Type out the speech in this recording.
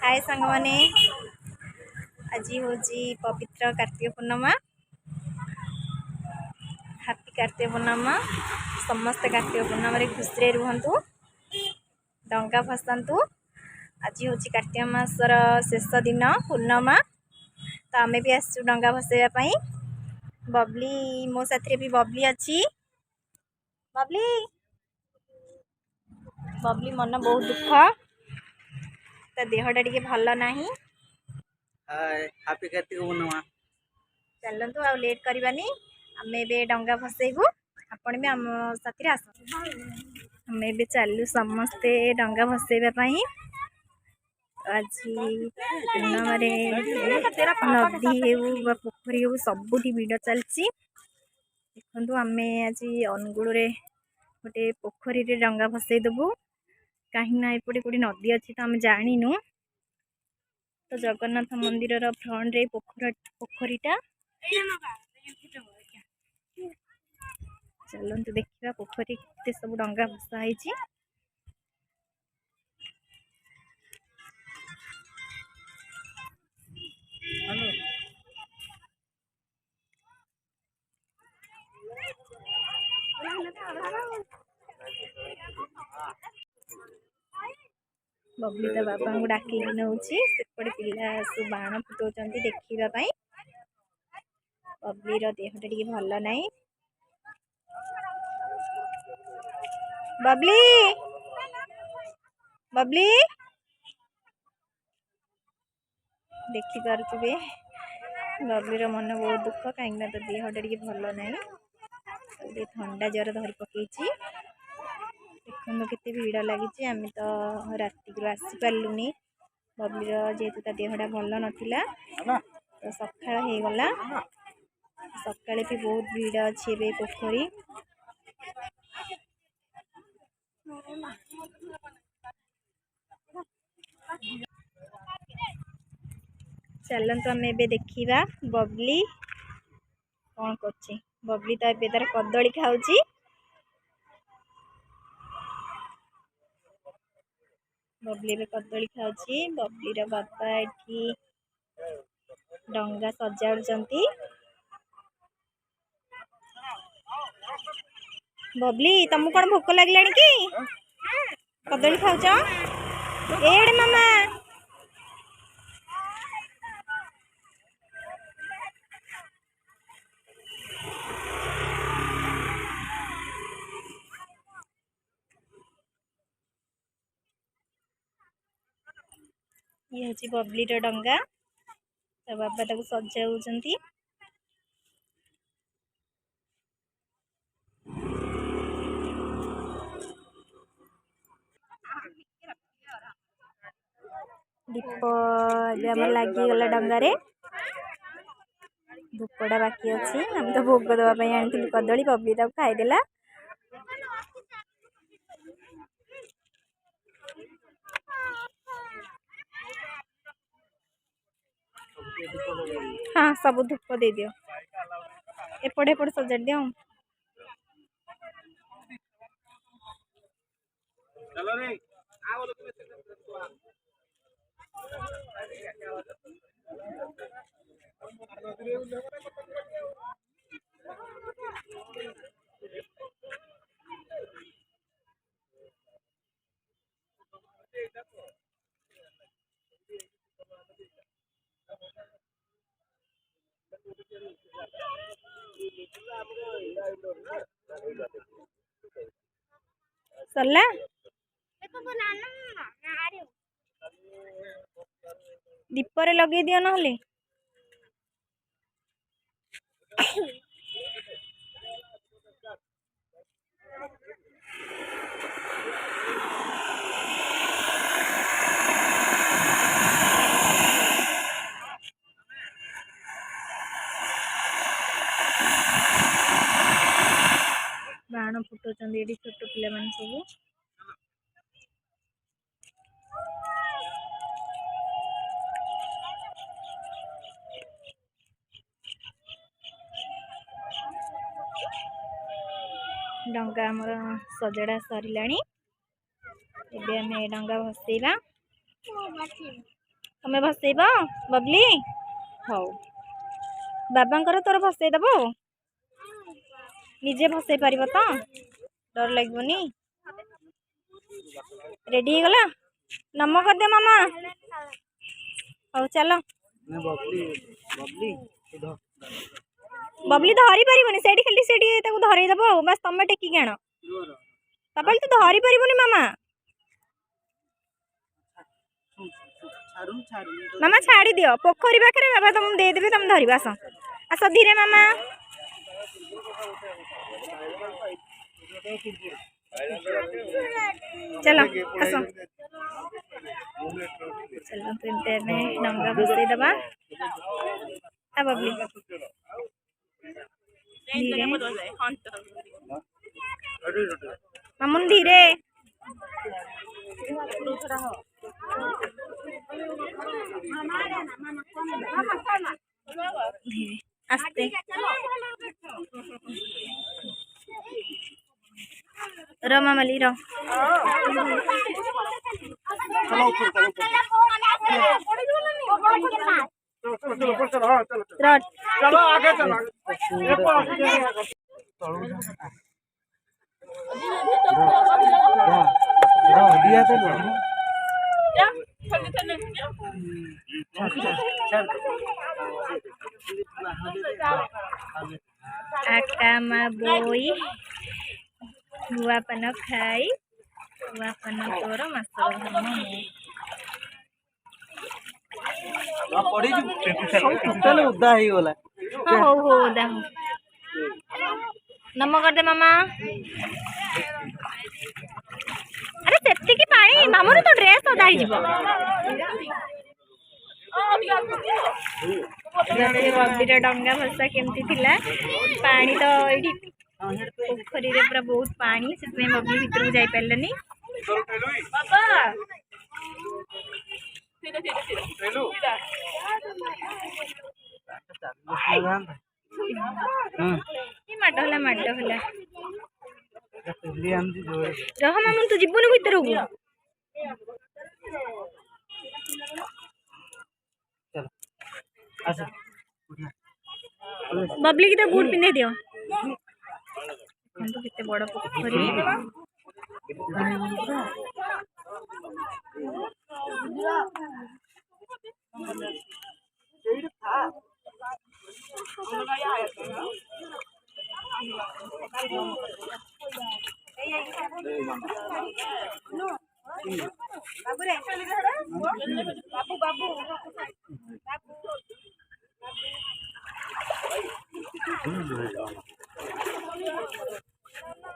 हाय सांग माने आज हूँ पवित्र कार्तिक पूर्णिमा। हैप्पी कार्तिक पूर्णिमा। समस्त कार्तिक पूर्णिमा खुशी रुहतु, डंगा भसातु। आज हूँ कार्तिक मासर शेष दिन पूर्णिमा, तो आमे भी आसु डंगा भसैया। बबली मो साथी भी बबली अच्छी। बबली बबली मन बहुत दुख, ता देहटा टे भल ना। हैप्पी कार्तिक पूर्णिमा। चलतु आ लेट करवानी, आम ए डंगा भसैबू। आपण भी आम साथी आस, आम ए चलू समस्ते डंगा भसैवाई। आज पूर्णिमा नदी हो पोखरी हो सबुठी भिड़ चलती। देखु आम आज अनुगुल गोटे पोखरी डंगा भसई देबू, कहीं एपटे कोई नदी अच्छी तो आम जाणीनु। तो जगन्नाथ मंदिर फ्रंट रे पोखरीटा। चलते देखा पोखरी के सब डंगा भसाई। बबली तो बाबा को डाक नौपटे पिला सब बाण फुटाऊँ देखापी। बबलीर देहटा टे भल ना। बबली बबली देखिपे बबलीर मन बहुत दुख, कहीं तो देहटा टे भल ना। ठंडा जर धरी पकई। देखो केते भिड़ लगी। आम तो राति आसी पार्लुनी, बबलीर जेहेतु ता देहटा भल नाला तो सकाळ हो गला। सकाଳେ भी बहुत भिड़ अच्छी पोखरी। चलतु आम ए देखा बबली कौन कर। बबली तो ए तार कदली खाऊची। बबली भी कदली खाऊची। बबलीर बापा ये डंगा सजाड़ुचंती। बबली तुमको कौन भोक लगला कि कदली खाऊच? एड़े मामा ये हूँ बबलीर डंगा। तो बाबा ताको सजाऊचंती। दीप लगिगला डंगारे। धूपटा बाकी अच्छी। आम तो भोग दवाई आनी कदली, बबली ताको खाईदेला। हाँ सब धूप दे दियो, एपटे एपटे सजाड़ दियो। सरला दीपरे लगे दियो ना। बाण फुटाऊँ ये छोट पिला मान सब। डंगा आमर सजड़ा सरला। डंगा भसैबा। तुम्हें भसेब बबली हौ बाबांकर तोर भसेदब निजे भसई पार तो डर लगनी रेडी हो गला नम कर दे मामा हौ चलो बबली धरी पारिबनी सेठी खाली सेठी ताको धरई दबो बस तमे टेकी आण बाबा तू धरी पारिबनी मामा मामा छाड़ी दियो पोखरी पाखे बाबा तुम दे देबे तुम धरिब आस आस धीरे मामा चलो आस चलो तुमते में डंगा भसई दबा आ बबली धीरे मामुन धीरे आस्ते रो मामली रो चलो आगे चलो आकामा बोई गुआपन खाई गुआपन तोर मास्टर धर्म उदा ही गला हाँ हो ओदा हो नम कर दे मामा अरे सेती की पानी मामूर तो ड्रेस ओदा ही जीवो बबलीर डंगा भसा केमती थिला पानी तो ये पोखरी रे पूरा बहुत पानी से बबली भीतर को जाई पारलनी माड होला रह मामून तू जीवन भीतर को बबली की तो बूट पिंधे दियो कितने बड़ पोखरी बाबू